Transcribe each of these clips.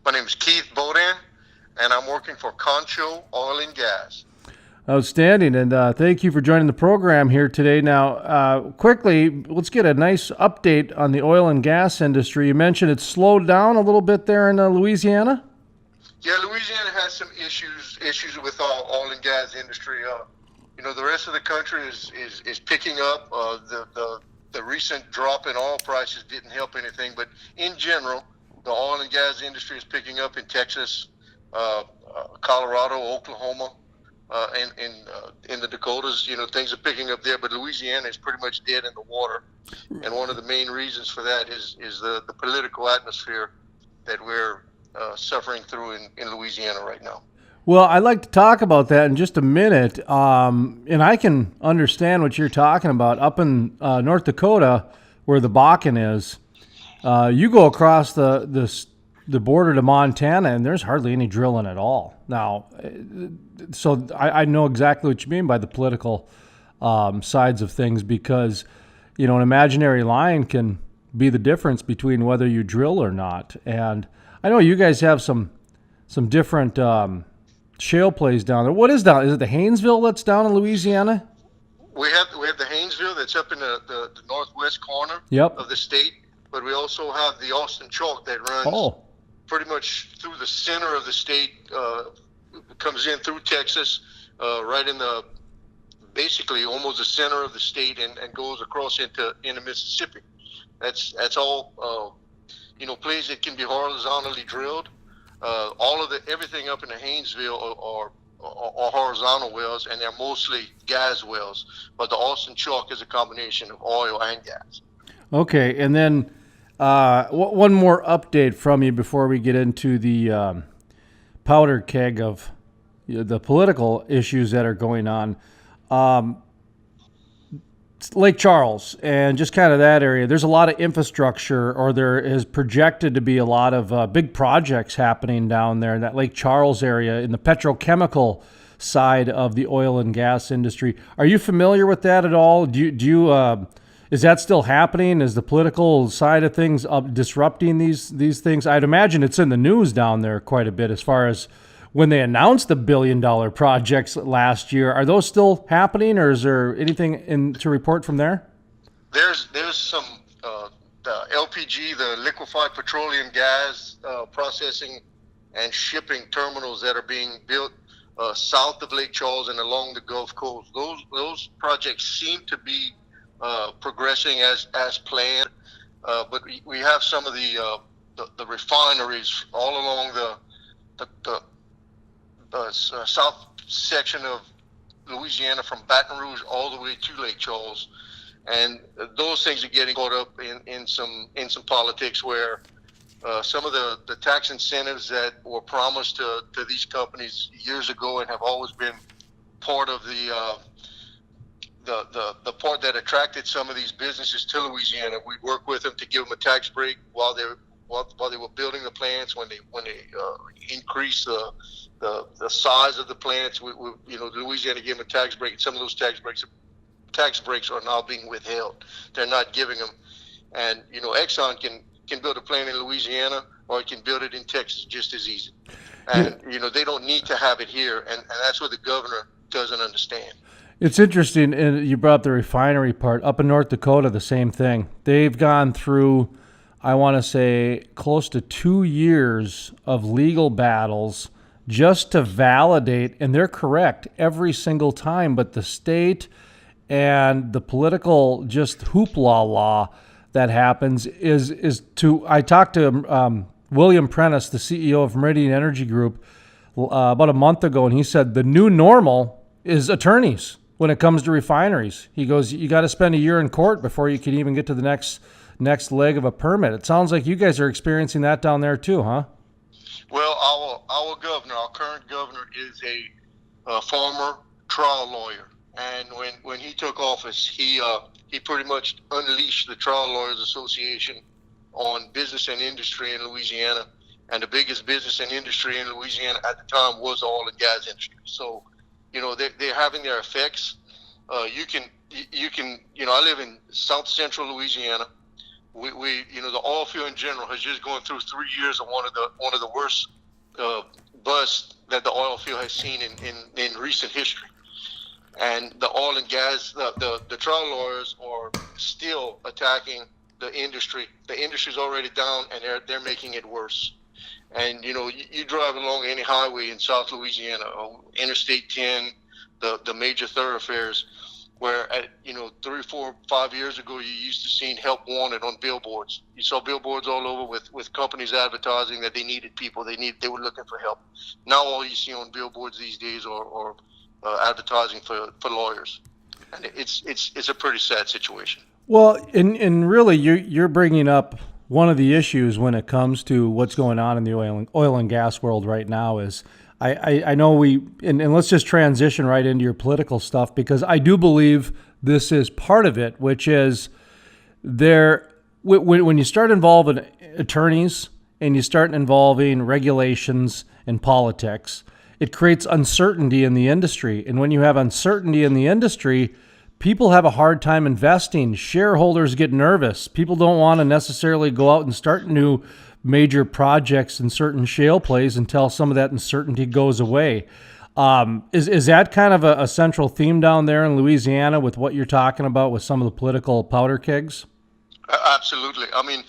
My name is Keith Baudin, and I'm working for Concho Oil and Gas. Outstanding, and thank you for joining the program here today. Now, quickly, let's get a nice update on the oil and gas industry. You mentioned it's slowed down a little bit there in Louisiana. Yeah, Louisiana has some issues with our oil and gas industry. The rest of the country is picking up. The recent drop in oil prices didn't help anything, but in general, the oil and gas industry is picking up in Texas, Colorado, Oklahoma. In the Dakotas, things are picking up there, but Louisiana is pretty much dead in the water. And one of the main reasons for that is the political atmosphere that we're suffering through in Louisiana right now. Well, I'd like to talk about that in just a minute, and I can understand what you're talking about. Up in North Dakota, where the Baudin is, you go across the border to Montana, and there's hardly any drilling at all. Now, so I know exactly what you mean by the political sides of things, because, an imaginary line can be the difference between whether you drill or not. And I know you guys have some different shale plays down there. What is down? Is it the Haynesville that's down in Louisiana? We have the Haynesville that's up in the northwest corner Yep. of the state, but we also have the Austin Chalk that runs pretty much through the center of the state, comes in through Texas, right in basically almost the center of the state, and goes across into Mississippi. That's all, plays that can be horizontally drilled. Everything up in the Haynesville are horizontal wells, and they're mostly gas wells. But the Austin Chalk is a combination of oil and gas. Okay, and then one more update from you before we get into the powder keg of the political issues that are going on. Lake Charles and just kind of that area, there's a lot of infrastructure, or there is projected to be a lot of big projects happening down there in that Lake Charles area in the petrochemical side of the oil and gas industry. Are you familiar with that at all? Is that still happening? Is the political side of things disrupting these things? I'd imagine it's in the news down there quite a bit as far as when they announced the billion-dollar projects last year. Are those still happening, or is there anything to report from there? There's some the LPG, the liquefied petroleum gas processing and shipping terminals that are being built south of Lake Charles and along the Gulf Coast. Those projects seem to be progressing as planned, but we have some of the refineries all along the south section of Louisiana, from Baton Rouge all the way to Lake Charles, and those things are getting caught up in some politics, where some of the tax incentives that were promised to these companies years ago and have always been part of the part that attracted some of these businesses to Louisiana. We work with them to give them a tax break while they were building the plants. When they increased the size of the plants, Louisiana gave them a tax break, and some of those tax breaks are now being withheld. They're not giving them. And Exxon can build a plant in Louisiana, or it can build it in Texas just as easy. And they don't need to have it here, and that's what the governor doesn't understand. It's interesting, and you brought up the refinery part. Up in North Dakota, the same thing. They've gone through, I want to say, close to 2 years of legal battles just to validate, and they're correct every single time, but the state and the political just hoopla law that happens is to, I talked to William Prentice, the CEO of Meridian Energy Group, about a month ago, and he said the new normal is attorneys when it comes to refineries. He goes, you got to spend a year in court before you can even get to the next leg of a permit. It sounds like you guys are experiencing that down there too, huh? Well, our governor, our current governor, is a former trial lawyer, and when he took office, he pretty much unleashed the Trial Lawyers Association on business and industry in Louisiana, and the biggest business and industry in Louisiana at the time was the oil and gas industry. So, they're having their effects. I live in South Central Louisiana, the oil field in general has just gone through 3 years of one of the worst busts that the oil field has seen in recent history. And the oil and gas, the trial lawyers are still attacking the industry. The industry's already down, and they're making it worse. And you drive along any highway in South Louisiana, or Interstate 10, the major thoroughfares, where 3, 4, 5 years ago you used to see help wanted on billboards. You saw billboards all over with companies advertising that they needed people. They were looking for help. Now all you see on billboards these days are advertising for lawyers, and it's a pretty sad situation. Well, and really, you're bringing up one of the issues when it comes to what's going on in the oil and gas world right now. Is I know and let's just transition right into your political stuff, because I do believe this is part of it, which is when you start involving attorneys and you start involving regulations and politics, it creates uncertainty in the industry. And when you have uncertainty in the industry, people have a hard time investing. Shareholders get nervous. People don't want to necessarily go out and start new major projects in certain shale plays until some of that uncertainty goes away. Is that kind of a central theme down there in Louisiana with what you're talking about with some of the political powder kegs? Absolutely. I mean,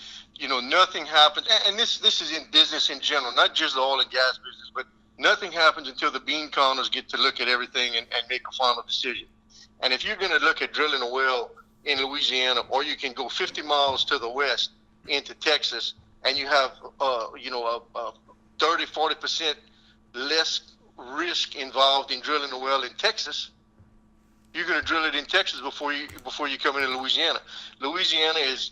nothing happens, and this is in business in general, not just the oil and gas business, but nothing happens until the bean counters get to look at everything and make a final decision. And if you're going to look at drilling a well in Louisiana, or you can go 50 miles to the west into Texas, and you have, a 30-40% less risk involved in drilling a well in Texas, you're going to drill it in Texas before you come into Louisiana. Louisiana is,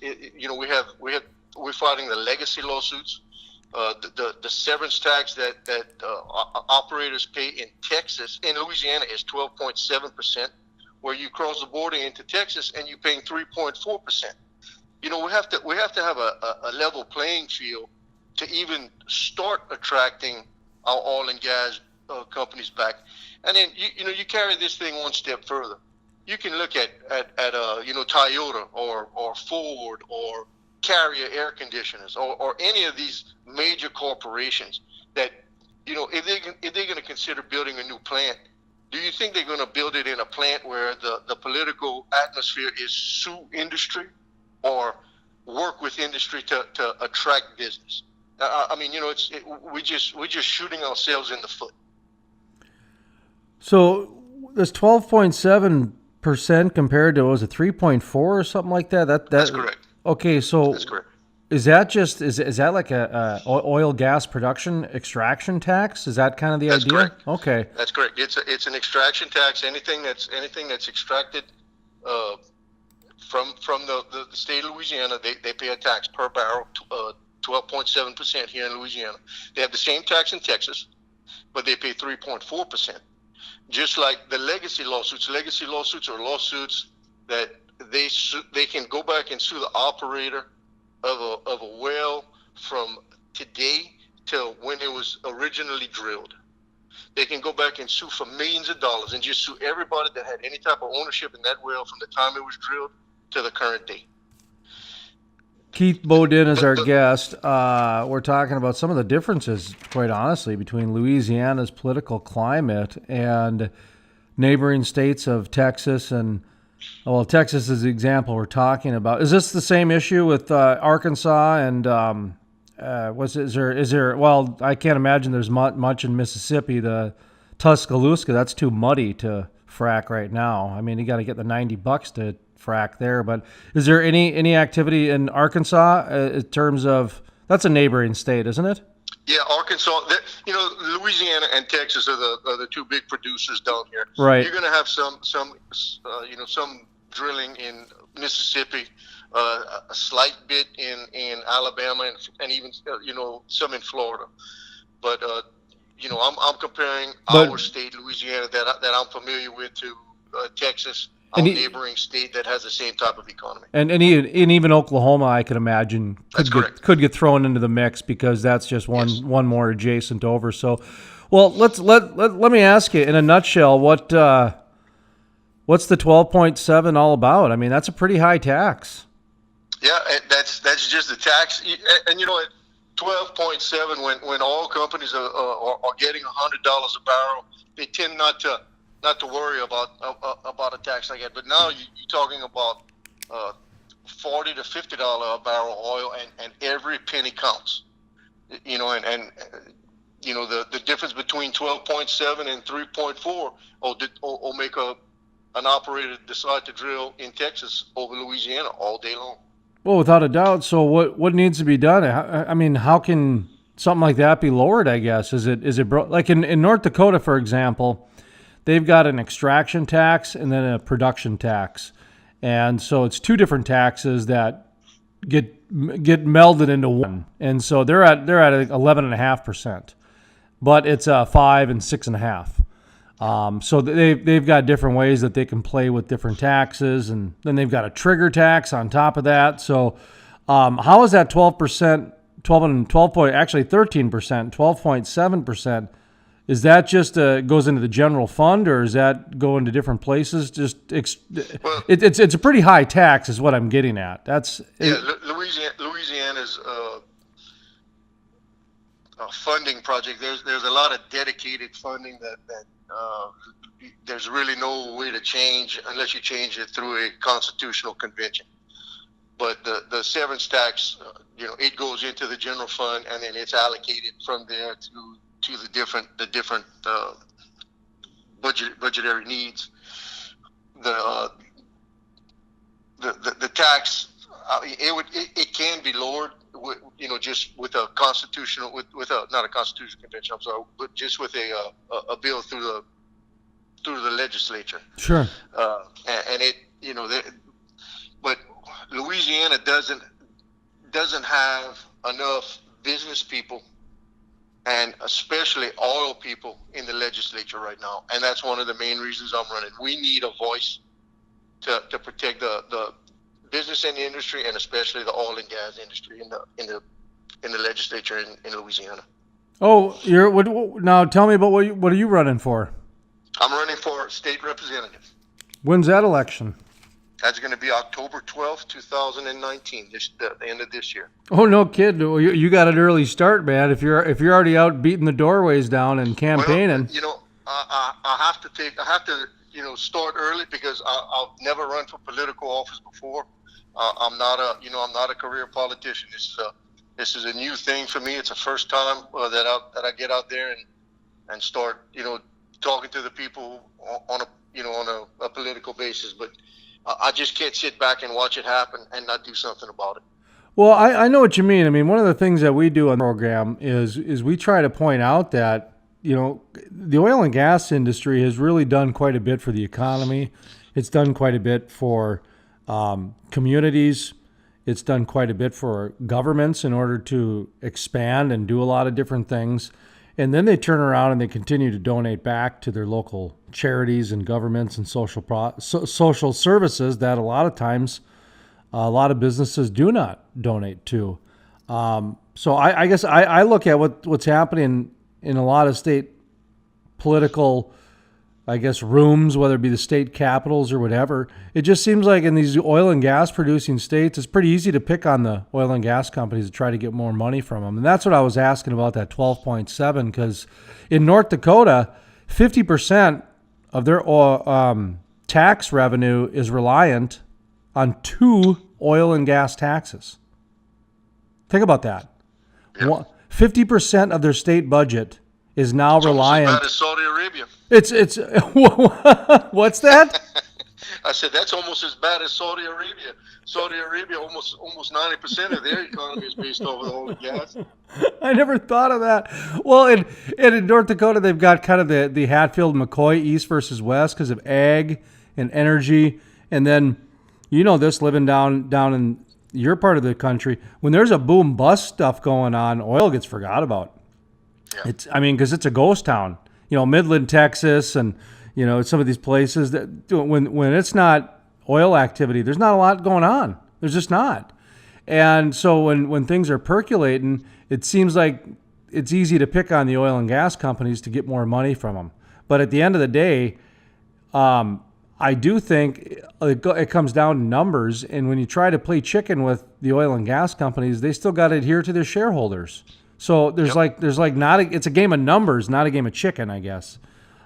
we're fighting the legacy lawsuits. The severance tax that operators pay in Texas, in Louisiana, is 12.7%, where you cross the border into Texas and you're paying 3.4%. We have to have a level playing field to even start attracting our oil and gas companies back. And then you carry this thing one step further. You can look at Toyota or Ford or Carrier air conditioners or any of these major corporations that, if they're going to consider building a new plant, do you think they're going to build it in a plant where the political atmosphere is sue industry, or work with industry to attract business? We're just shooting ourselves in the foot. So this 12.7% compared to, was it 3.4 or something like that? That's correct. Okay, so that's correct. Is that like a oil gas production extraction tax? Is that kind of the idea? Correct. Okay. That's correct. It's an extraction tax. Anything that's extracted from the state of Louisiana, they pay a tax per barrel, 12.7% here in Louisiana. They have the same tax in Texas, but they pay 3.4%. Just like the legacy lawsuits. Legacy lawsuits are lawsuits that they can go back and sue the operator of a well from today till when it was originally drilled. They can go back and sue for millions of dollars and just sue everybody that had any type of ownership in that well from the time it was drilled to the current day. Keith Baudin is our guest. We're talking about some of the differences, quite honestly, between Louisiana's political climate and neighboring states of Texas and, well, Texas is the example we're talking about. Is this the same issue with Arkansas and is there? Well, I can't imagine there's much in Mississippi. The Tuscaloosa, that's too muddy to frack right now. I mean, you got to get the $90 to frack there. But is there any activity in Arkansas in terms of, that's a neighboring state, isn't it? Yeah, Arkansas. Louisiana and Texas are the two big producers down here. Right. You're going to have some drilling in Mississippi, a slight bit in Alabama, and even some in Florida. But I'm comparing our state, Louisiana, that I'm familiar with, to Texas, our neighboring state that has the same type of economy. And even Oklahoma, I could imagine, could get thrown into the mix because that's just one more adjacent over. So, well, let me ask you in a nutshell, what's the 12.7 all about? I mean, that's a pretty high tax. Yeah, and that's just the tax. And you know, at 12.7, when all companies are getting $100 a barrel, they tend not to worry about a tax like that. But now you're talking about uh, $40 to $50 a barrel oil, and every penny counts. You know, and you know, the difference between 12.7 and 3.4 will make an operator decide to drill in Texas over Louisiana all day long. Well, without a doubt. So what needs to be done? I mean, how can something like that be lowered? I guess is it like in North Dakota, for example, they've got an extraction tax and then a production tax, and so it's two different taxes that get melded into one, and so they're at 11.5%, but it's 5 and 6.5. So they've got different ways that they can play with different taxes, and then they've got a trigger tax on top of that. So how is that 12%, 13%, 12.7%? Is that just goes into the general fund, or does that go into different places? Well, It's a pretty high tax, is what I'm getting at. Louisiana's funding project. There's a lot of dedicated funding that there's really no way to change unless you change it through a constitutional convention. But the severance tax, it goes into the general fund, and then it's allocated from there to the different budgetary needs. The tax, it can be lowered, just with a constitutional, with a, not a constitutional convention, I'm sorry, but just with a bill through the legislature. Sure. And it, but Louisiana doesn't have enough business people, and especially oil people, in the legislature right now. And that's one of the main reasons I'm running. We need a voice to protect the business and the industry, and especially the oil and gas industry in the legislature in Louisiana. Oh, now tell me about what are you running for? I'm running for state representative. When's that election? That's going to be October 12th, 2019, the end of this year. Oh, no kid. You got an early start, man. If you're already out beating the doorways down and campaigning. Well, I have to start early, because I've never run for political office before. I'm not a career politician. This is a new thing for me. It's the first time that I get out there and start talking to the people on a political basis. But I just can't sit back and watch it happen and not do something about it. Well, I know what you mean. I mean, one of the things that we do on the program is we try to point out that, the oil and gas industry has really done quite a bit for the economy. It's done quite a bit for communities. It's done quite a bit for governments in order to expand and do a lot of different things. And then they turn around and they continue to donate back to their local charities and governments and social services that a lot of times a lot of businesses do not donate to. So I guess I look at what's happening in a lot of state political, I guess, rooms, whether it be the state capitals or whatever. It just seems like in these oil and gas producing states, it's pretty easy to pick on the oil and gas companies to try to get more money from them. And that's what I was asking about that 12.7, because in North Dakota, 50% of their tax revenue is reliant on 2 oil and gas taxes. Think about that. Yep. 50% of their state budget is now reliant. Almost as bad as Saudi Arabia. It's what's that? I said that's almost as bad as Saudi Arabia. Saudi Arabia, almost 90% of their economy is based off of oil and gas. I never thought of that. Well, in North Dakota, they've got kind of the Hatfield-McCoy East versus West because of ag and energy, and then this living down in your part of the country, when there's a boom bust stuff going on, oil gets forgot about. Yeah. Because it's a ghost town. Midland, Texas, and some of these places that when it's not oil activity, there's not a lot going on. There's just not. And so when things are percolating, it seems like it's easy to pick on the oil and gas companies to get more money from them. But at the end of the day, I do think it comes down to numbers, and when you try to play chicken with the oil and gas companies, they still got to adhere to their shareholders. So Yep. there's like not it's a game of numbers, not a game of chicken, I guess.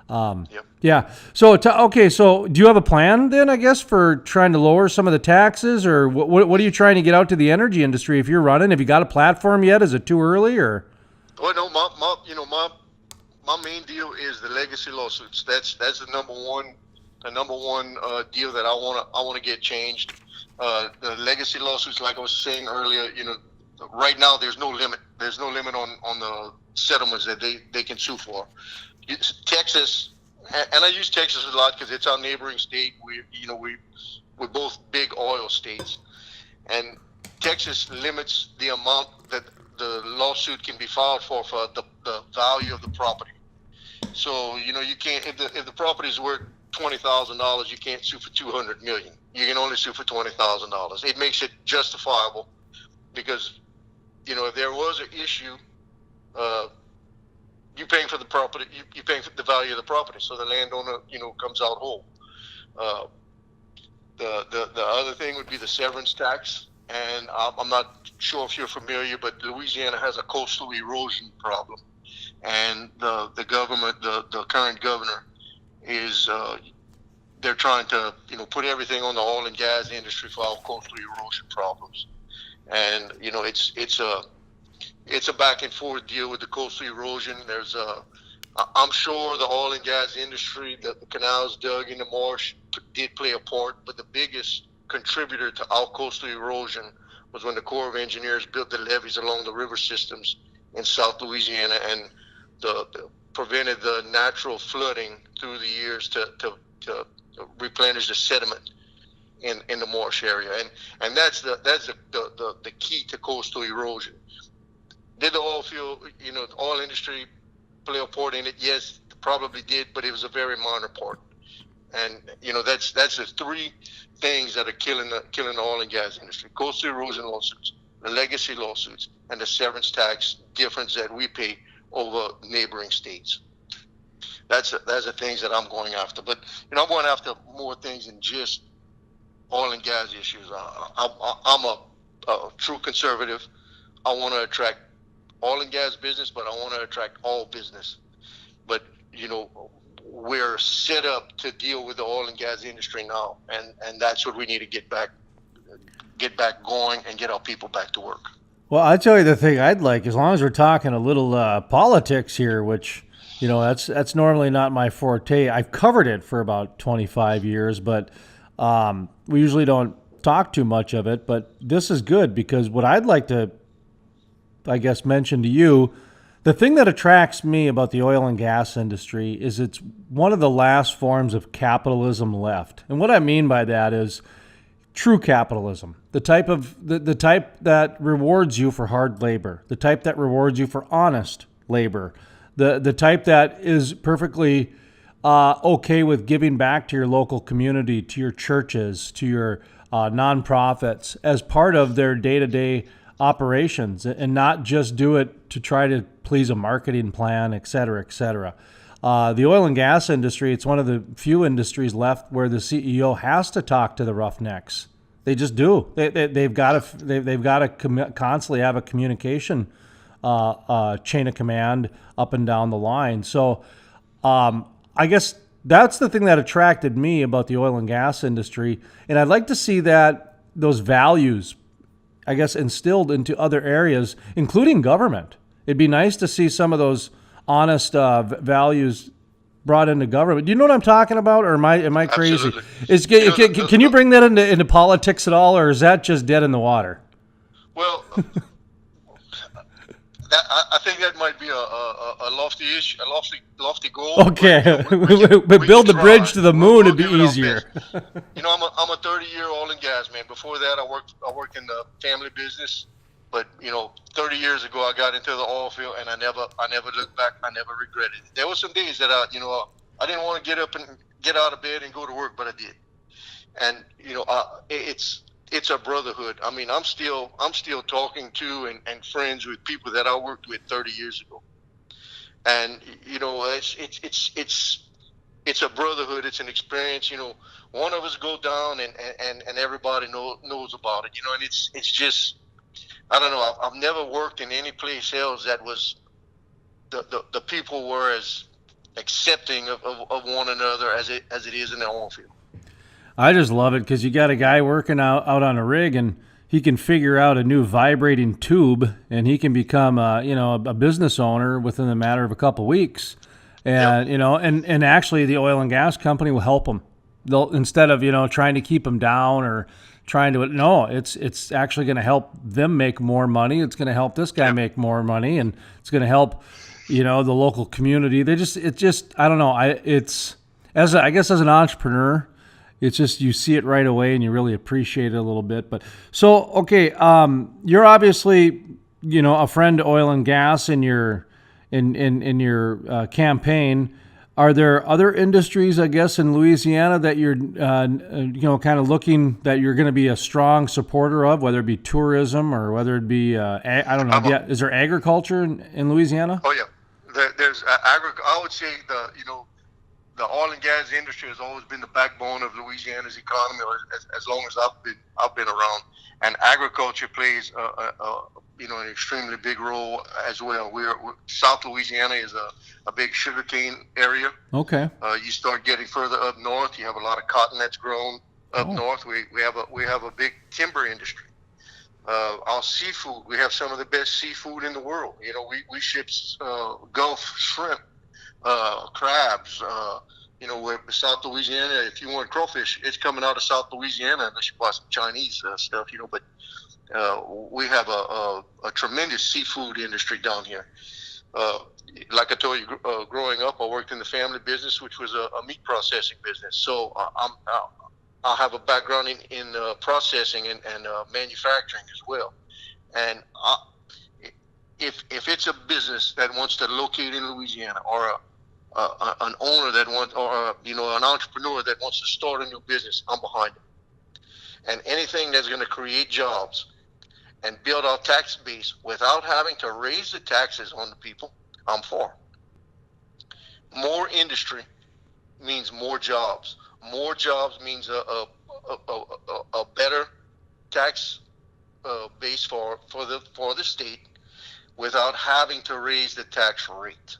Yep. Yeah. So okay. So do you have a plan then? I guess for trying to lower some of the taxes, or what are you trying to get out to the energy industry if you're running? Have you got a platform yet? Is it too early or? Well, no, my main deal is the legacy lawsuits. That's the number one deal that I wanna get changed. The legacy lawsuits, like I was saying earlier, right now there's no limit. There's no limit on the settlements that they can sue for. Texas, and I use Texas a lot because it's our neighboring state. We're both big oil states, and Texas limits the amount that the lawsuit can be filed for the value of the property. So you can't, if the property is worth $20,000, you can't sue for $200 million. You can only sue for $20,000. It makes it justifiable because if there was an issue, you paying for the property, you paying for the value of the property, so the landowner comes out whole. The other thing would be the severance tax, and I'm not sure if you're familiar, but Louisiana has a coastal erosion problem, and the government, the current governor, is they're trying to put everything on the oil and gas industry for our coastal erosion problems, and it's a back and forth deal with the coastal erosion. I'm sure the oil and gas industry, the canals dug in the marsh did play a part, but the biggest contributor to our coastal erosion was when the Corps of Engineers built the levees along the river systems in South Louisiana and prevented the natural flooding through the years to replenish the sediment in the marsh area, and that's the key to coastal erosion. Did the oil field, the oil industry play a part in it? Yes, probably did, but it was a very minor part. And that's the three things that are killing the oil and gas industry: coastal erosion lawsuits, the legacy lawsuits, and the severance tax difference that we pay over neighboring states. That's the things that I'm going after. But I'm going after more things than just oil and gas issues. I'm a true conservative. I want to attract oil and gas business, but I want to attract all business. But we're set up to deal with the oil and gas industry now, and that's what we need to get back going and get our people back to work. Well, I tell you the thing I'd like, as long as we're talking a little politics here, which that's normally not my forte. I've covered it for about 25 years, but we usually don't talk too much of it. But this is good because what I'd like to, I guess, mention to you, the thing that attracts me about the oil and gas industry is it's one of the last forms of capitalism left. And what I mean by that is true capitalism, the type that rewards you for hard labor, the type that rewards you for honest labor, the type that is perfectly okay with giving back to your local community, to your churches, to your nonprofits as part of their day-to-day operations, and not just do it to try to please a marketing plan, et cetera, et cetera. The oil and gas industry, it's one of the few industries left where the CEO has to talk to the roughnecks. They just do. They've got to constantly have a communication chain of command up and down the line. So I guess that's the thing that attracted me about the oil and gas industry. And I'd like to see those values, I guess, instilled into other areas, including government. It'd be nice to see some of those honest values brought into government. Do you know what I'm talking about, or am I crazy? Absolutely. Can you bring that into politics at all, or is that just dead in the water? Well, I think that might be a lofty issue, a lofty goal. Okay, but build the bridge to the moon. It'd be easier. I'm a 30-year oil and gas man. Before that, I worked in the family business. But 30 years ago, I got into the oil field, and I never looked back. I never regretted it. There were some days that I didn't want to get up and get out of bed and go to work, but I did. And it's a brotherhood. I mean, I'm still talking to and friends with people that I worked with 30 years ago. And it's it's a brotherhood. It's an experience. One of us go down, and everybody knows about it. And it's just, I don't know. I've never worked in any place else that was the people were as accepting of one another as it is in the oil field. I just love it because you got a guy working out on a rig, and he can figure out a new vibrating tube, and he can become a business owner within a matter of a couple weeks. And Yep. and actually the oil and gas company will help them. They'll, instead of trying to keep them down or trying to, no, it's actually going to help them make more money. It's going to help this guy Yep. make more money, and it's going to help the local community. I don't know. I guess as an entrepreneur, it's just you see it right away and you really appreciate it a little bit. But so okay, you're obviously a friend to oil and gas in your campaign. Are there other industries, I guess, in Louisiana that you're kind of looking that you're going to be a strong supporter of, whether it be tourism or whether it be I don't know. Is there agriculture in Louisiana? Oh yeah, there's I would say the oil and gas industry has always been the backbone of Louisiana's economy, or as long as I've been around. And agriculture plays an extremely big role as well. South Louisiana is a big sugarcane area. Okay. You start getting further up north, you have a lot of cotton that's grown up north. We have a big timber industry. Our seafood, we have some of the best seafood in the world. We ship Gulf shrimp, crabs. With South Louisiana, if you want crawfish, it's coming out of South Louisiana unless you buy some Chinese stuff. But we have a tremendous seafood industry down here. Like I told you, growing up, I worked in the family business, which was a meat processing business. So I have a background in processing and manufacturing as well. And if it's a business that wants to locate in Louisiana, or an owner that wants, or an entrepreneur that wants to start a new business, I'm behind it. And anything that's going to create jobs and build our tax base without having to raise the taxes on the people, I'm for. More industry means more jobs. More jobs means a better tax base for the state without having to raise the tax rate.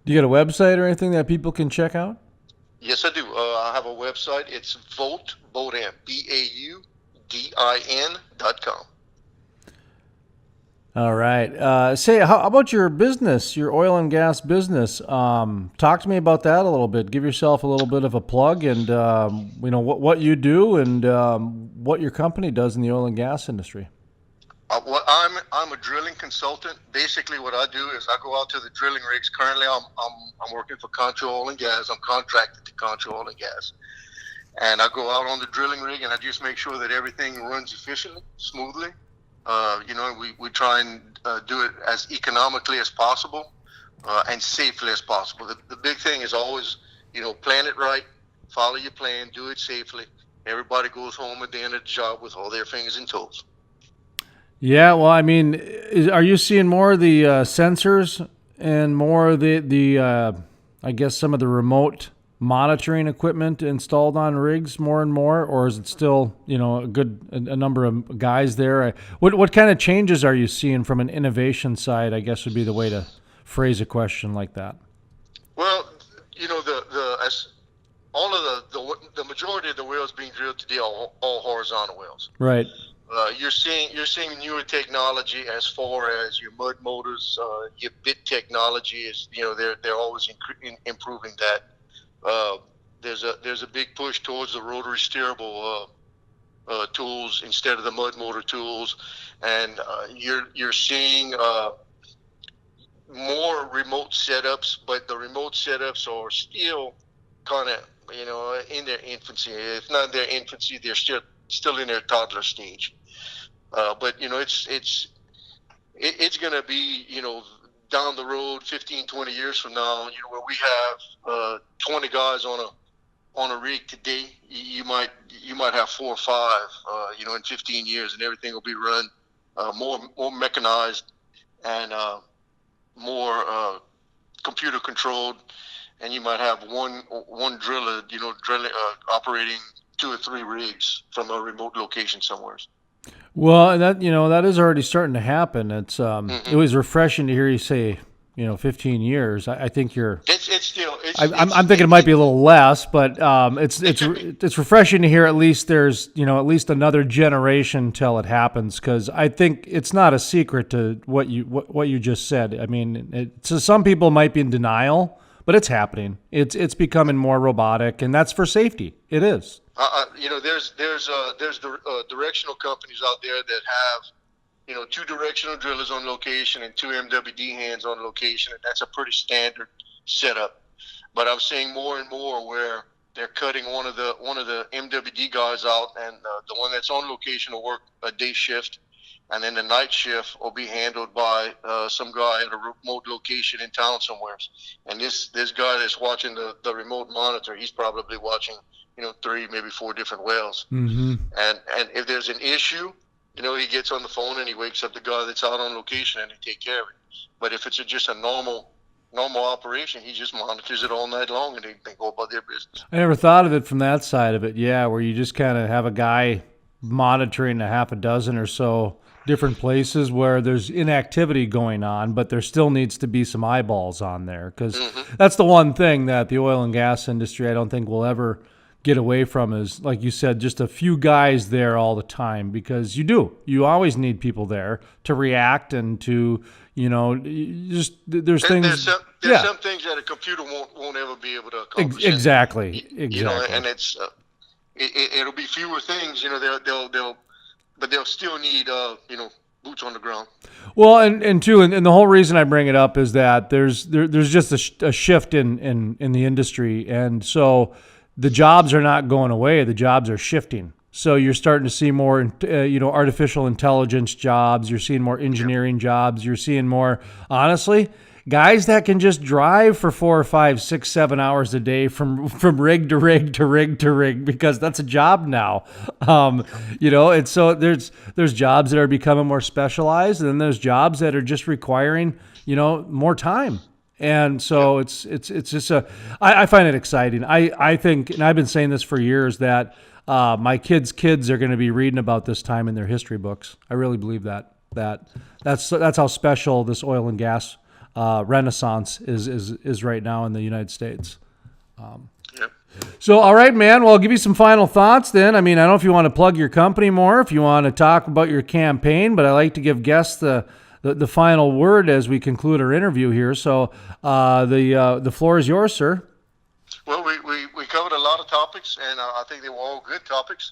Do you got a website or anything that people can check out? Yes, I do. I have a website. It's Baudin, BAUDIN.com. All right. Say, how about your business, your oil and gas business? Talk to me about that a little bit. Give yourself a little bit of a plug, and what you do and what your company does in the oil and gas industry. I'm a drilling consultant. Basically, what I do is I go out to the drilling rigs. Currently, I'm working for Contra Oil and Gas. I'm contracted to Contra Oil and Gas, and I go out on the drilling rig and I just make sure that everything runs efficiently, smoothly. We try and do it as economically as possible and safely as possible. The big thing is always, plan it right, follow your plan, do it safely. Everybody goes home at the end of the job with all their fingers and toes. Yeah, well, I mean, are you seeing more of the sensors and more of I guess some of the remote monitoring equipment installed on rigs more and more, or is it still, a number of guys there? What kind of changes are you seeing from an innovation side, I guess would be the way to phrase a question like that? Well, as all of the majority of the wells being drilled today are all horizontal wells. Right. You're seeing newer technology as far as your mud motors, your bit technology is, they're always improving that. There's a big push towards the rotary steerable tools instead of the mud motor tools, and you're seeing more remote setups, but the remote setups are still kind of in their infancy. If not their infancy, they're still in their toddler stage. But it's going to be down the road 15, 20 years from now, where we have 20 guys on a rig today, you might have 4 or 5 in 15 years, and everything will be run more mechanized and more computer controlled, and you might have one driller, drilling operating 2 or 3 rigs from a remote location somewhere. Well, and that is already starting to happen. It Hmm. was refreshing to hear you say 15 years. I think you're. It's still I'm thinking it might be a little less, but it could be. it's refreshing to hear at least there's at least another generation till it happens, because I think it's not a secret to what you just said. I mean, so some people might be in denial, but it's happening. It's becoming more robotic, and that's for safety. It is. There's directional companies out there that have 2 directional drillers on location and 2 MWD hands on location, and that's a pretty standard setup. But I'm seeing more and more where they're cutting one of the MWD guys out, and the one that's on location will work a day shift, and then the night shift will be handled by some guy at a remote location in town somewhere. And this guy that's watching the remote monitor, he's probably watching 3, maybe 4 different wells. Mm-hmm. And if there's an issue, he gets on the phone and he wakes up the guy that's out on location and they take care of it. But if it's just a normal operation, he just monitors it all night long and they go about their business. I never thought of it from that side of it. Yeah, where you just kind of have a guy monitoring a half a dozen or so different places where there's inactivity going on, but there still needs to be some eyeballs on there, because that's the one thing that the oil and gas industry I don't think will ever get away from is, like you said, just a few guys there all the time, because you always need people there to react and to just there's things. There's some things that a computer won't ever be able to accomplish. Exactly. And it's it'll be fewer things. They'll still need boots on the ground. Well, and the whole reason I bring it up is that there's just a shift in the industry, and so the jobs are not going away. The jobs are shifting. So you're starting to see more, artificial intelligence jobs. You're seeing more engineering jobs. You're seeing more, honestly, guys that can just drive for 4 or 5, 6, 7 hours a day from rig to rig to rig to rig, because that's a job now. And so there's jobs that are becoming more specialized, and then there's jobs that are just requiring, more time. And so it's just I find it exciting. I think, and I've been saying this for years, that my kids' are going to be reading about this time in their history books. I really believe that's how special this oil and gas renaissance is right now in the United States. So, all right, man. Well, I'll give you some final thoughts then. I mean, I don't know if you want to plug your company more, if you want to talk about your campaign, but I like to give guests the final word as we conclude our interview here. So the floor is yours, sir. Well, we covered a lot of topics, and I think they were all good topics.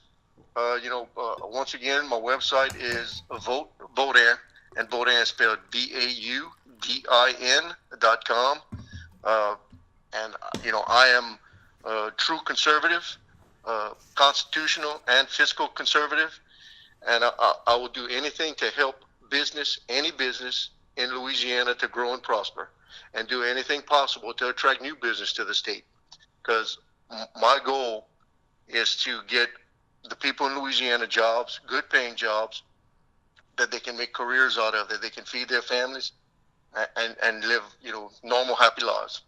Once again, my website is Baudin, and Baudin is spelled BAUDIN.com. And I am a true conservative, constitutional and fiscal conservative, and I will do anything to help any business in Louisiana to grow and prosper, and do anything possible to attract new business to the state. Because my goal is to get the people in Louisiana jobs, good paying jobs, that they can make careers out of, that they can feed their families and live, normal, happy lives.